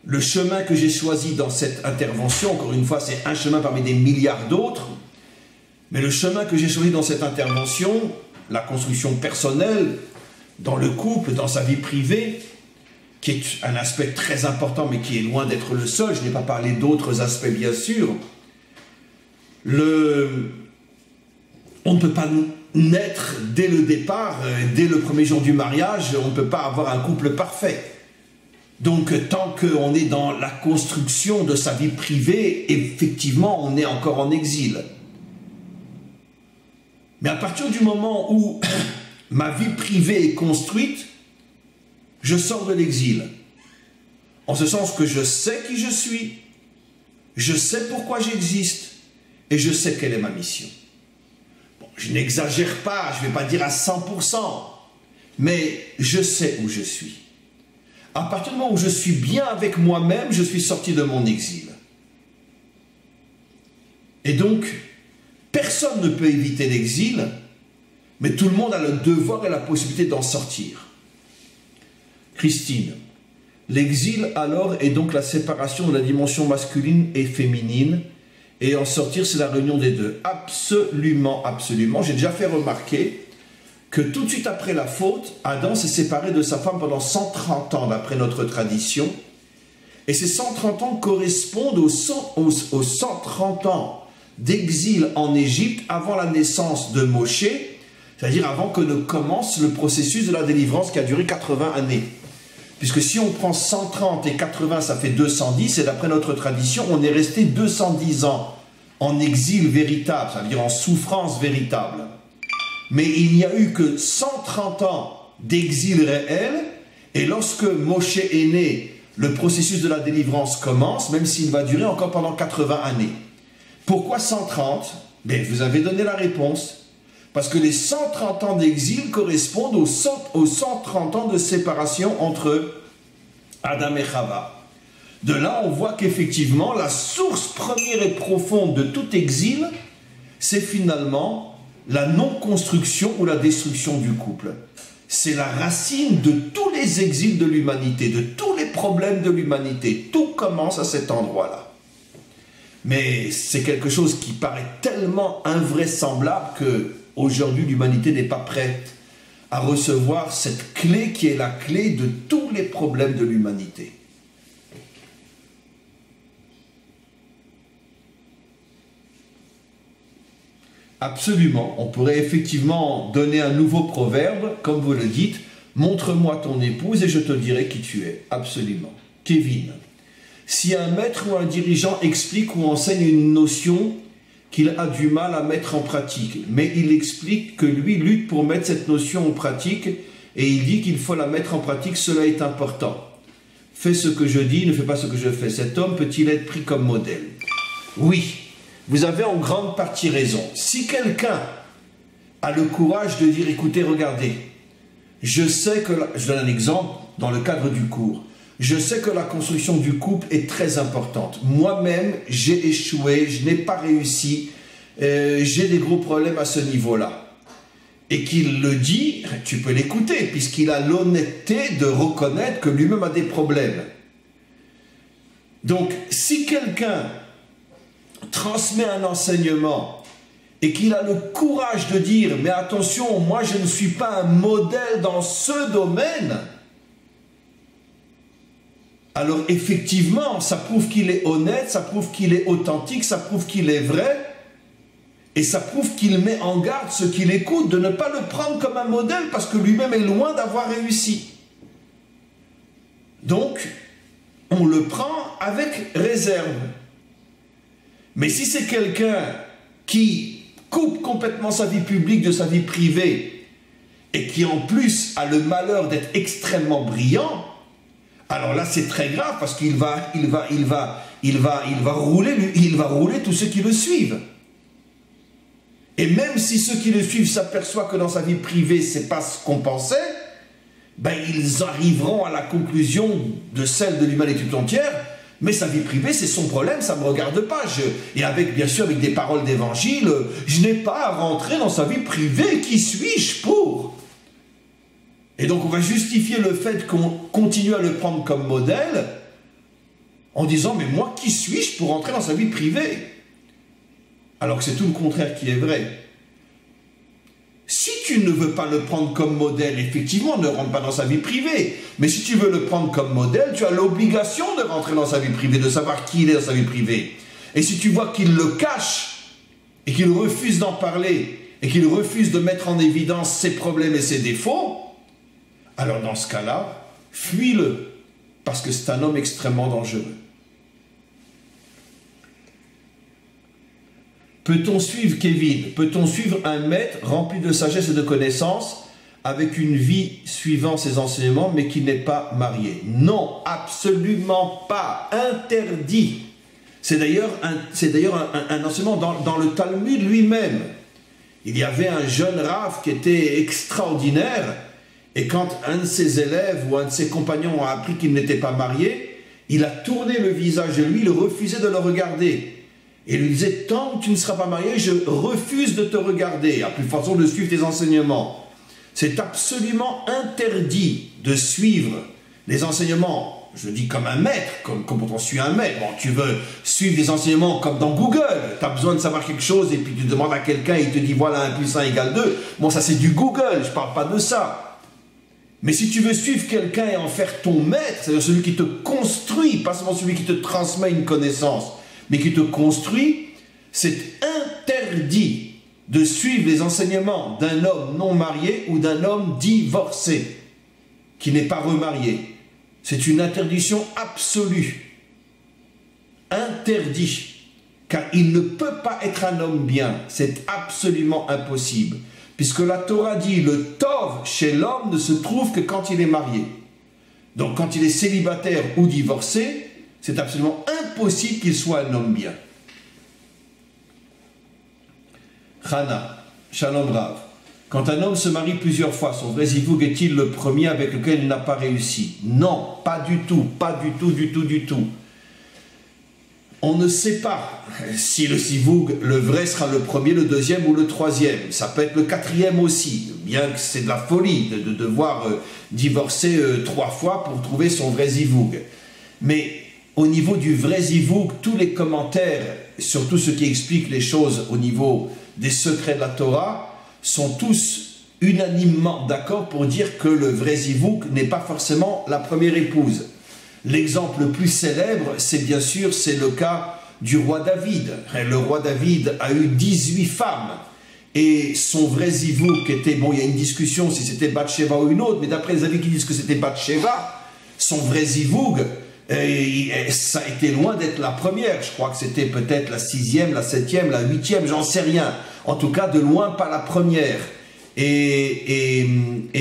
le chemin que j'ai choisi dans cette intervention, encore une fois, c'est un chemin parmi des milliards d'autres, mais le chemin que j'ai choisi dans cette intervention, la construction personnelle, dans le couple, dans sa vie privée, qui est un aspect très important, mais qui est loin d'être le seul, je n'ai pas parlé d'autres aspects, bien sûr. On ne peut pas naître dès le départ, dès le premier jour du mariage, on ne peut pas avoir un couple parfait. Donc, tant qu'on est dans la construction de sa vie privée, effectivement, on est encore en exil. Mais à partir du moment où ma vie privée est construite, je sors de l'exil. En ce sens que je sais qui je suis, je sais pourquoi j'existe, et je sais quelle est ma mission. Bon, je n'exagère pas, je ne vais pas dire à 100%, mais je sais où je suis. À partir du moment où je suis bien avec moi-même, je suis sorti de mon exil. Et donc, personne ne peut éviter l'exil, mais tout le monde a le devoir et la possibilité d'en sortir. Christine, l'exil alors est donc la séparation de la dimension masculine et féminine, et en sortir c'est la réunion des deux. Absolument, absolument. J'ai déjà fait remarquer que tout de suite après la faute, Adam s'est séparé de sa femme pendant 130 ans, d'après notre tradition. Et ces 130 ans correspondent aux 130 ans d'exil en Égypte avant la naissance de Moshe, c'est-à-dire avant que ne commence le processus de la délivrance qui a duré 80 années. Puisque si on prend 130 et 80, ça fait 210, et d'après notre tradition, on est resté 210 ans en exil véritable, c'est-à-dire en souffrance véritable. Mais il n'y a eu que 130 ans d'exil réel, et lorsque Moshe est né, le processus de la délivrance commence, même s'il va durer encore pendant 80 années. Pourquoi 130? Ben, vous avez donné la réponse. Parce que les 130 ans d'exil correspondent aux 130 ans de séparation entre Adam et Chava. De là, on voit qu'effectivement, la source première et profonde de tout exil, c'est finalement la non-construction ou la destruction du couple. C'est la racine de tous les exils de l'humanité, de tous les problèmes de l'humanité. Tout commence à cet endroit-là. Mais c'est quelque chose qui paraît tellement invraisemblable que aujourd'hui l'humanité n'est pas prête à recevoir cette clé qui est la clé de tous les problèmes de l'humanité. Absolument, on pourrait effectivement donner un nouveau proverbe, comme vous le dites, montre-moi ton épouse et je te dirai qui tu es. Absolument. Kevin, si un maître ou un dirigeant explique ou enseigne une notion qu'il a du mal à mettre en pratique, mais il explique que lui lutte pour mettre cette notion en pratique et il dit qu'il faut la mettre en pratique, cela est important. Fais ce que je dis, ne fais pas ce que je fais. Cet homme peut-il être pris comme modèle? Oui. Vous avez en grande partie raison. Si quelqu'un a le courage de dire, écoutez, regardez, je sais que, je donne un exemple dans le cadre du cours, je sais que la construction du couple est très importante. Moi-même, j'ai échoué, je n'ai pas réussi, j'ai des gros problèmes à ce niveau-là. Et qu'il le dit, tu peux l'écouter, puisqu'il a l'honnêteté de reconnaître que lui-même a des problèmes. Donc, si quelqu'un transmet un enseignement et qu'il a le courage de dire mais attention, moi je ne suis pas un modèle dans ce domaine, alors effectivement ça prouve qu'il est honnête, ça prouve qu'il est authentique, ça prouve qu'il est vrai et ça prouve qu'il met en garde ceux qui l'écoutent de ne pas le prendre comme un modèle parce que lui-même est loin d'avoir réussi. Donc on le prend avec réserve. Mais si c'est quelqu'un qui coupe complètement sa vie publique de sa vie privée et qui en plus a le malheur d'être extrêmement brillant, alors là c'est très grave parce qu'il va rouler tous ceux qui le suivent. Et même si ceux qui le suivent s'aperçoivent que dans sa vie privée c'est pas ce qu'on pensait, ben ils arriveront à la conclusion de celle de l'humanité tout entière. Mais sa vie privée, c'est son problème, ça ne me regarde pas. Et avec, bien sûr, avec des paroles d'évangile, je n'ai pas à rentrer dans sa vie privée. Qui suis-je pour? Et donc, on va justifier le fait qu'on continue à le prendre comme modèle en disant, mais moi, qui suis-je pour rentrer dans sa vie privée? Alors que c'est tout le contraire qui est vrai. Si tu ne veux pas le prendre comme modèle, effectivement, ne rentre pas dans sa vie privée. Mais si tu veux le prendre comme modèle, tu as l'obligation de rentrer dans sa vie privée, de savoir qui il est dans sa vie privée. Et si tu vois qu'il le cache, et qu'il refuse d'en parler, et qu'il refuse de mettre en évidence ses problèmes et ses défauts, alors dans ce cas-là, fuis-le, parce que c'est un homme extrêmement dangereux. Peut-on suivre, Kevin, peut-on suivre un maître rempli de sagesse et de connaissances avec une vie suivant ses enseignements mais qui n'est pas marié? Non, absolument pas, interdit. C'est d'ailleurs un enseignement dans le Talmud lui-même. Il y avait un jeune Rav qui était extraordinaire et quand un de ses élèves ou un de ses compagnons a appris qu'il n'était pas marié, il a tourné le visage de lui, il refusait de le regarder. Et lui disait, tant que tu ne seras pas marié, je refuse de te regarder, à plus forte raison de suivre tes enseignements. C'est absolument interdit de suivre les enseignements, je dis comme un maître, comme on suit un maître. Bon, tu veux suivre des enseignements comme dans Google, tu as besoin de savoir quelque chose et puis tu demandes à quelqu'un, il te dit voilà 1 + 1 = 2. Bon, ça c'est du Google, je ne parle pas de ça. Mais si tu veux suivre quelqu'un et en faire ton maître, c'est-à-dire celui qui te construit, pas seulement celui qui te transmet une connaissance, mais qui te construit, c'est interdit de suivre les enseignements d'un homme non marié ou d'un homme divorcé, qui n'est pas remarié. C'est une interdiction absolue. Interdit. Car il ne peut pas être un homme bien. C'est absolument impossible. Puisque la Torah dit, le tov chez l'homme ne se trouve que quand il est marié. Donc quand il est célibataire ou divorcé, c'est absolument impossible qu'il soit un homme bien. Chana, Shalom Rav. Quand un homme se marie plusieurs fois, son vrai zivoug est-il le premier avec lequel il n'a pas réussi? Non, pas du tout, pas du tout, du tout, du tout. On ne sait pas si le zivoug, le vrai sera le premier, le deuxième ou le troisième. Ça peut être le quatrième aussi, bien que c'est de la folie de devoir divorcer 3 fois pour trouver son vrai zivoug. Mais au niveau du vrai zivoug, tous les commentaires, surtout ceux qui expliquent les choses au niveau des secrets de la Torah, sont tous unanimement d'accord pour dire que le vrai zivoug n'est pas forcément la première épouse. L'exemple le plus célèbre, c'est bien sûr, c'est le cas du roi David. Le roi David a eu 18 femmes. Et son vrai zivoug était, bon, il y a une discussion si c'était Bathsheba ou une autre, mais d'après les avis qui disent que c'était Bathsheba, son vrai zivoug, ça a été loin d'être la première. Je crois que c'était peut-être la 6e, la 7e, la 8e, j'en sais rien. En tout cas, de loin, pas la première. Et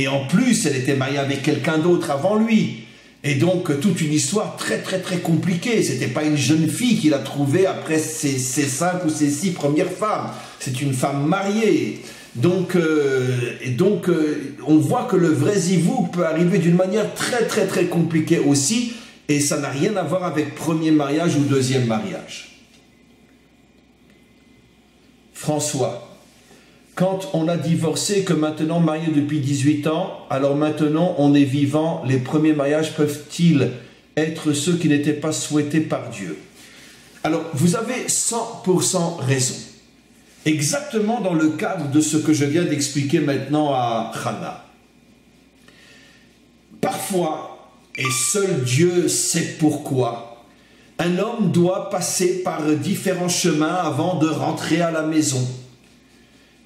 en plus, elle était mariée avec quelqu'un d'autre avant lui. Et donc, toute une histoire très, très, très compliquée. C'était pas une jeune fille qu'il a trouvée après ses 5 ou ses 6 premières femmes. C'est une femme mariée. Donc, on voit que le vrai zivoug peut arriver d'une manière très, très, très compliquée aussi. Et ça n'a rien à voir avec premier mariage ou deuxième mariage. François. Quand on a divorcé, que maintenant marié depuis 18 ans, alors maintenant on est vivant, les premiers mariages peuvent-ils être ceux qui n'étaient pas souhaités par Dieu? Alors, vous avez 100% raison. Exactement dans le cadre de ce que je viens d'expliquer maintenant à Chana. Parfois, et seul Dieu sait pourquoi, un homme doit passer par différents chemins avant de rentrer à la maison.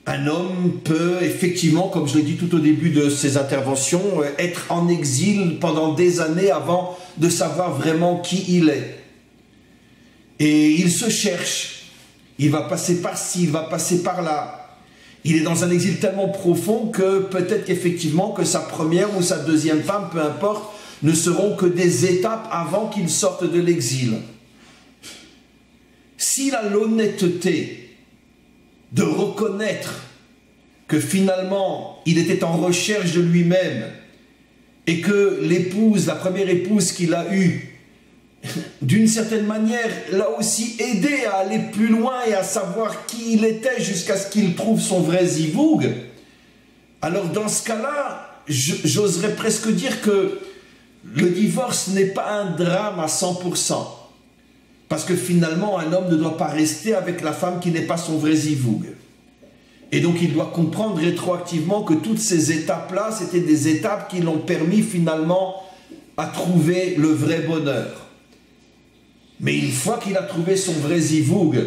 Un homme peut effectivement, comme je l'ai dit tout au début de ces interventions, être en exil pendant des années avant de savoir vraiment qui il est. Et il se cherche. Il va passer par-ci, il va passer par-là. Il est dans un exil tellement profond que peut-être qu'effectivement que sa première ou sa deuxième femme, peu importe, ne seront que des étapes avant qu'il sorte de l'exil. S'il a l'honnêteté de reconnaître que finalement il était en recherche de lui-même et que l'épouse, la première épouse qu'il a eue, d'une certaine manière l'a aussi aidé à aller plus loin et à savoir qui il était jusqu'à ce qu'il trouve son vrai zivoug, alors dans ce cas-là, j'oserais presque dire que le divorce n'est pas un drame à 100%. Parce que finalement, un homme ne doit pas rester avec la femme qui n'est pas son vrai zivoug. Et donc, il doit comprendre rétroactivement que toutes ces étapes-là, c'était des étapes qui l'ont permis finalement à trouver le vrai bonheur. Mais une fois qu'il a trouvé son vrai zivoug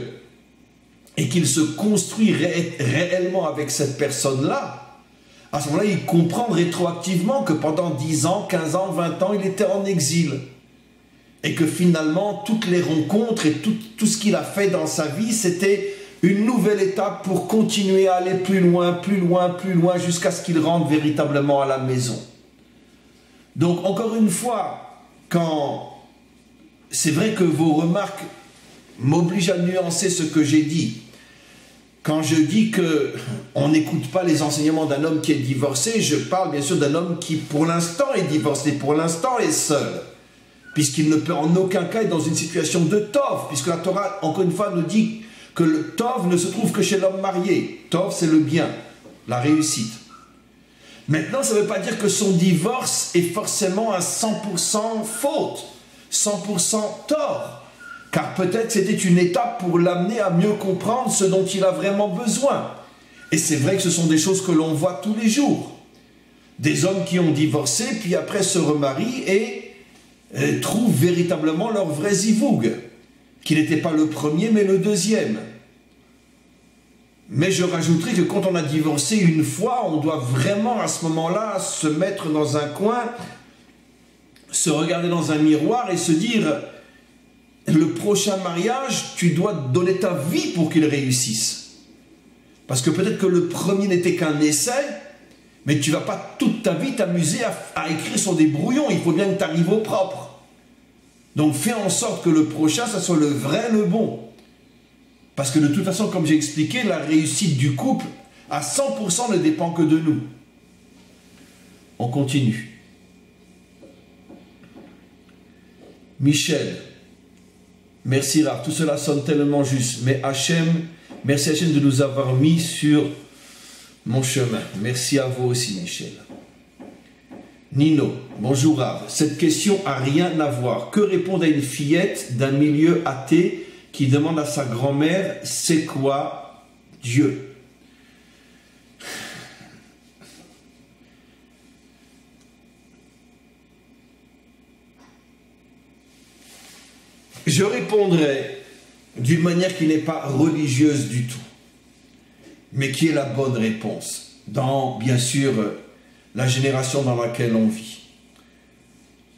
et qu'il se construit réellement avec cette personne-là, à ce moment-là, il comprend rétroactivement que pendant 10 ans, 15 ans, 20 ans, il était en exil. Et que finalement, toutes les rencontres et tout ce qu'il a fait dans sa vie, c'était une nouvelle étape pour continuer à aller plus loin, plus loin, plus loin, jusqu'à ce qu'il rentre véritablement à la maison. Donc, encore une fois, quand c'est vrai que vos remarques m'obligent à nuancer ce que j'ai dit. Quand je dis qu'on n'écoute pas les enseignements d'un homme qui est divorcé, je parle bien sûr d'un homme qui, pour l'instant, est divorcé, pour l'instant, est seul. Puisqu'il ne peut en aucun cas être dans une situation de tov, puisque la Torah, encore une fois, nous dit que le tov ne se trouve que chez l'homme marié. Tov, c'est le bien, la réussite. Maintenant, ça ne veut pas dire que son divorce est forcément à 100% faute, 100% tort, car peut-être c'était une étape pour l'amener à mieux comprendre ce dont il a vraiment besoin. Et c'est vrai que ce sont des choses que l'on voit tous les jours. Des hommes qui ont divorcé, puis après se remarient et trouvent véritablement leur vrai zivoug, qui n'était pas le premier mais le deuxième. Mais je rajouterai que quand on a divorcé une fois, on doit vraiment à ce moment-là se mettre dans un coin, se regarder dans un miroir et se dire, le prochain mariage, tu dois donner ta vie pour qu'il réussisse. Parce que peut-être que le premier n'était qu'un essai, mais tu ne vas pas toute ta vie t'amuser à écrire sur des brouillons, il faut bien que tu arrives au propre. Donc fais en sorte que le prochain, ça soit le vrai, le bon. Parce que de toute façon, comme j'ai expliqué, la réussite du couple, à 100% ne dépend que de nous. On continue. Michel, merci Rav, tout cela sonne tellement juste, mais Hachem, merci Hachem de nous avoir mis sur mon chemin. Merci à vous aussi, Michel. Nino, bonjour Rav. Cette question n'a rien à voir. Que répondre à une fillette d'un milieu athée qui demande à sa grand-mère, c'est quoi Dieu? Je répondrai d'une manière qui n'est pas religieuse du tout, mais qui est la bonne réponse, dans, bien sûr, la génération dans laquelle on vit.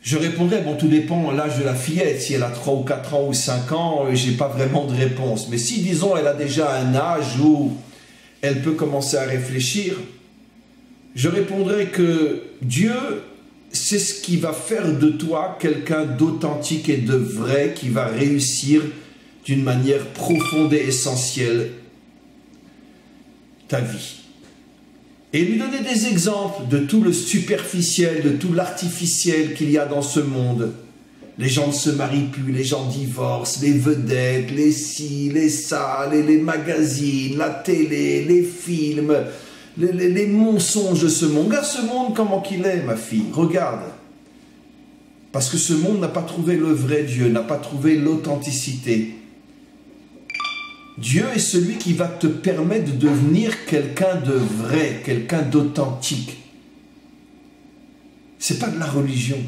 Je répondrai, bon, tout dépend de l'âge de la fillette, si elle a 3 ou 4 ans ou 5 ans, j'ai pas vraiment de réponse. Mais si, disons, elle a déjà un âge où elle peut commencer à réfléchir, je répondrai que Dieu, c'est ce qui va faire de toi quelqu'un d'authentique et de vrai, qui va réussir d'une manière profonde et essentielle ta vie. Et lui donner des exemples de tout le superficiel, de tout l'artificiel qu'il y a dans ce monde. Les gens ne se marient plus, les gens divorcent, les vedettes, les ci, les ça, les magazines, la télé, les films, les mensonges de ce monde. Regarde ce monde comment qu'il est, ma fille, regarde. Parce que ce monde n'a pas trouvé le vrai Dieu, n'a pas trouvé l'authenticité. Dieu est celui qui va te permettre de devenir quelqu'un de vrai, quelqu'un d'authentique. Ce n'est pas de la religion.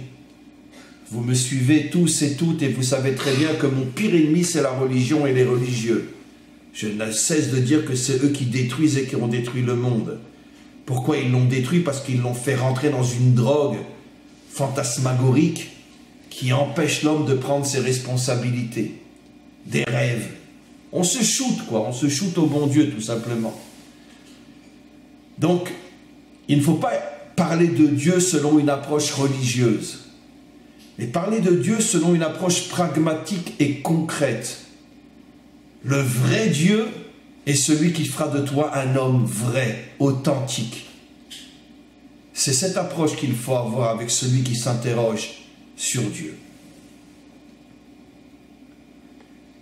Vous me suivez tous et toutes et vous savez très bien que mon pire ennemi, c'est la religion et les religieux. Je ne cesse de dire que c'est eux qui détruisent et qui ont détruit le monde. Pourquoi ils l'ont détruit? Parce qu'ils l'ont fait rentrer dans une drogue fantasmagorique qui empêche l'homme de prendre ses responsabilités. Des rêves. On se shoot, quoi. On se shoot au bon Dieu, tout simplement. Donc, il ne faut pas parler de Dieu selon une approche religieuse, mais parler de Dieu selon une approche pragmatique et concrète. Le vrai Dieu est celui qui fera de toi un homme vrai, authentique. C'est cette approche qu'il faut avoir avec celui qui s'interroge sur Dieu.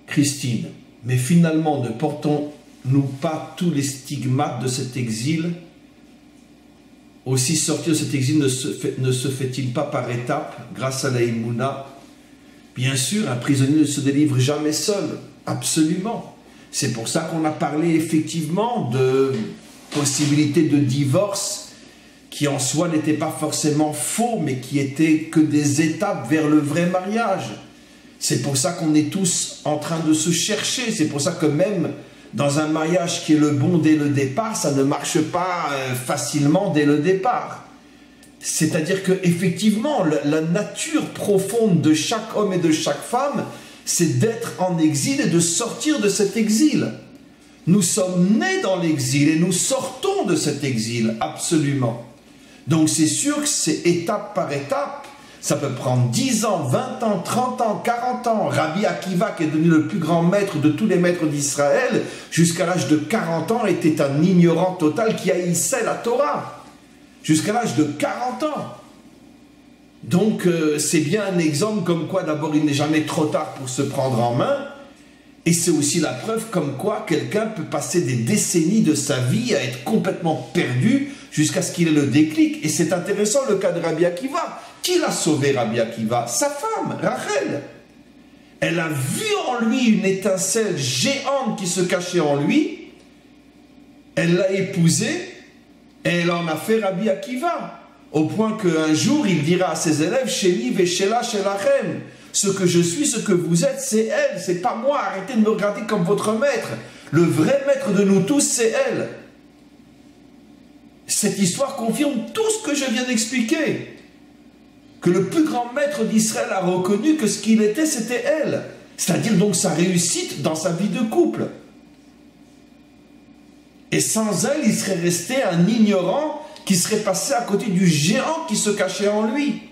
Christine, mais finalement, ne portons-nous pas tous les stigmates de cet exil? Aussi sortir de cet exil ne se fait-il pas par étapes, grâce à la Emouna? Bien sûr, un prisonnier ne se délivre jamais seul, absolument. C'est pour ça qu'on a parlé effectivement de possibilité de divorce qui en soi n'était pas forcément faux, mais qui étaient que des étapes vers le vrai mariage. C'est pour ça qu'on est tous en train de se chercher. C'est pour ça que même dans un mariage qui est le bon dès le départ, ça ne marche pas facilement dès le départ. C'est-à-dire qu'effectivement, la nature profonde de chaque homme et de chaque femme, c'est d'être en exil et de sortir de cet exil. Nous sommes nés dans l'exil et nous sortons de cet exil, absolument. Donc c'est sûr que c'est étape par étape. Ça peut prendre 10 ans, 20 ans, 30 ans, 40 ans. Rabbi Akiva, qui est devenu le plus grand maître de tous les maîtres d'Israël, jusqu'à l'âge de 40 ans, était un ignorant total qui haïssait la Torah. Jusqu'à l'âge de 40 ans. Donc, c'est bien un exemple comme quoi, d'abord, il n'est jamais trop tard pour se prendre en main. Et c'est aussi la preuve comme quoi quelqu'un peut passer des décennies de sa vie à être complètement perdu jusqu'à ce qu'il ait le déclic. Et c'est intéressant le cas de Rabbi Akiva. Qui l'a sauvé, Rabbi Akiva? Sa femme, Rachel. Elle a vu en lui une étincelle géante qui se cachait en lui. Elle l'a épousé et elle en a fait Rabbi Akiva. au point qu'un jour, il dira à ses élèves, « Sheli veshela shelachem » ce que je suis, ce que vous êtes, c'est elle, c'est pas moi, arrêtez de me regarder comme votre maître. Le vrai maître de nous tous, c'est elle. Cette histoire confirme tout ce que je viens d'expliquer. Que le plus grand maître d'Israël a reconnu que ce qu'il était, c'était elle. C'est-à-dire donc sa réussite dans sa vie de couple. Et sans elle, il serait resté un ignorant qui serait passé à côté du géant qui se cachait en lui.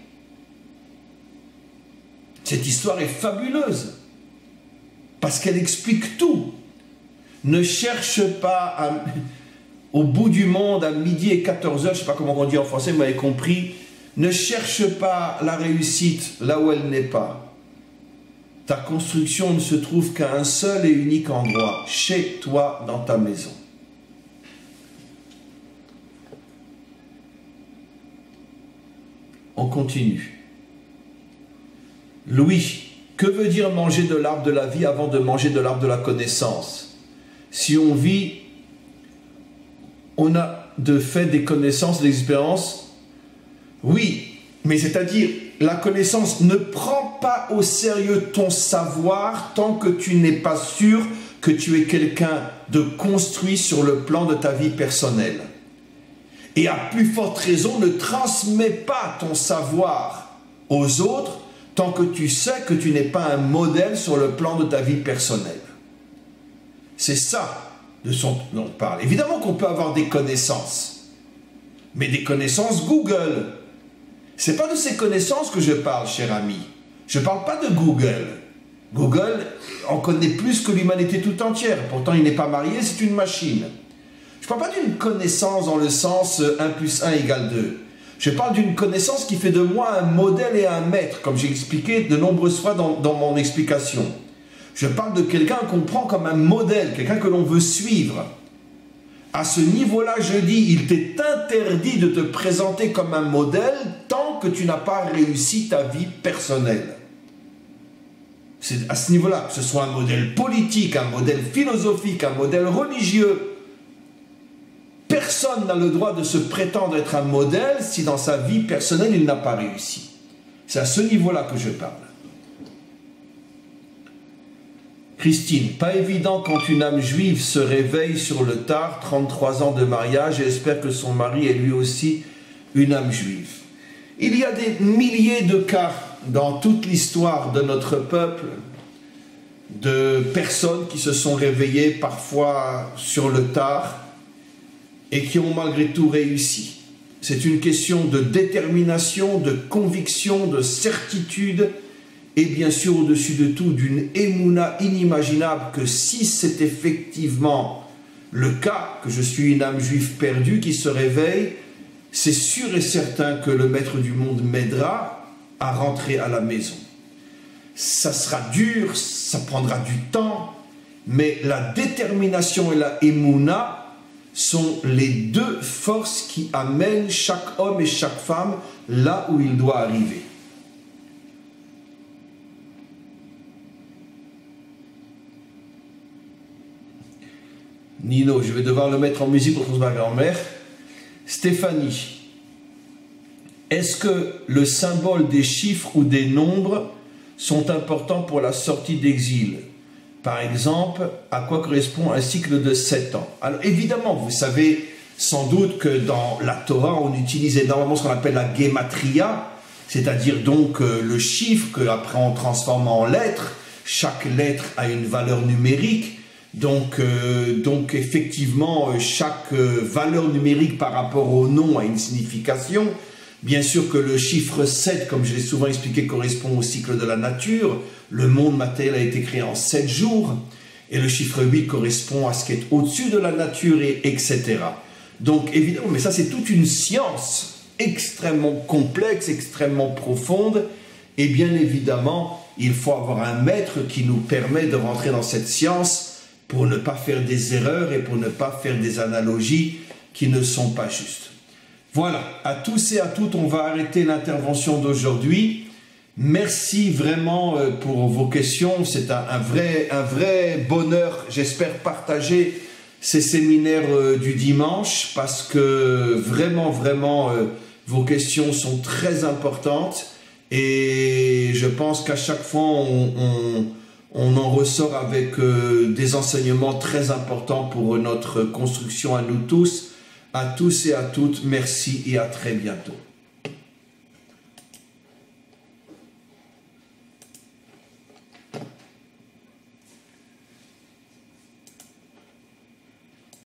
Cette histoire est fabuleuse, parce qu'elle explique tout. Ne cherche pas au bout du monde, à midi et 14h, je ne sais pas comment on dit en français, vous m'avez compris, ne cherche pas la réussite là où elle n'est pas. Ta construction ne se trouve qu'à un seul et unique endroit, chez toi, dans ta maison. On continue. Louis, que veut dire manger de l'arbre de la vie avant de manger de l'arbre de la connaissance? Si on vit, on a de fait des connaissances, des expériences. Oui, mais c'est-à-dire, la connaissance ne prend pas au sérieux ton savoir tant que tu n'es pas sûr que tu es quelqu'un de construit sur le plan de ta vie personnelle. Et à plus forte raison, ne transmets pas ton savoir aux autres tant que tu sais que tu n'es pas un modèle sur le plan de ta vie personnelle. C'est ça dont on parle. Évidemment qu'on peut avoir des connaissances, mais des connaissances Google. Ce n'est pas de ces connaissances que je parle, cher ami. Je ne parle pas de Google. Google en connaît plus que l'humanité tout entière. Pourtant, il n'est pas marié, c'est une machine. Je ne parle pas d'une connaissance dans le sens 1 plus 1 égale 2. Je parle d'une connaissance qui fait de moi un modèle et un maître, comme j'ai expliqué de nombreuses fois dans mon explication. Je parle de quelqu'un qu'on prend comme un modèle, quelqu'un que l'on veut suivre. À ce niveau-là, je dis, il t'est interdit de te présenter comme un modèle tant que tu n'as pas réussi ta vie personnelle. C'est à ce niveau-là, que ce soit un modèle politique, un modèle philosophique, un modèle religieux. Personne n'a le droit de se prétendre être un modèle si dans sa vie personnelle, il n'a pas réussi. C'est à ce niveau-là que je parle. Christine, pas évident quand une âme juive se réveille sur le tard, 33 ans de mariage, et espère que son mari est lui aussi une âme juive. Il y a des milliers de cas dans toute l'histoire de notre peuple, de personnes qui se sont réveillées parfois sur le tard, et qui ont malgré tout réussi. C'est une question de détermination, de conviction, de certitude, et bien sûr au-dessus de tout d'une émouna inimaginable que si c'est effectivement le cas, que je suis une âme juive perdue qui se réveille, c'est sûr et certain que le maître du monde m'aidera à rentrer à la maison. Ça sera dur, ça prendra du temps, mais la détermination et la émouna sont les deux forces qui amènent chaque homme et chaque femme là où il doit arriver. Nino, je vais devoir le mettre en musique pour trouver ma grand-mère. Stéphanie, est-ce que le symbole des chiffres ou des nombres sont importants pour la sortie d'exil? Par exemple, à quoi correspond un cycle de 7 ans? Alors évidemment, vous savez sans doute que dans la Torah, on utilise énormément ce qu'on appelle la Gematria, c'est-à-dire donc le chiffre qu'après on transforme en lettres. Chaque lettre a une valeur numérique. Donc effectivement, chaque valeur numérique par rapport au nom a une signification. Bien sûr que le chiffre 7, comme je l'ai souvent expliqué, correspond au cycle de la nature. Le monde matériel a été créé en 7 jours. Et le chiffre 8 correspond à ce qui est au-dessus de la nature, etc. Donc évidemment, mais ça c'est toute une science extrêmement complexe, extrêmement profonde. Et bien évidemment, il faut avoir un maître qui nous permet de rentrer dans cette science pour ne pas faire des erreurs et pour ne pas faire des analogies qui ne sont pas justes. Voilà, à tous et à toutes, on va arrêter l'intervention d'aujourd'hui. Merci vraiment pour vos questions. C'est un vrai bonheur, j'espère, partager ces séminaires du dimanche parce que vraiment, Vos questions sont très importantes et je pense qu'à chaque fois, on en ressort avec des enseignements très importants pour notre construction à nous tous. À tous et à toutes, merci et à très bientôt.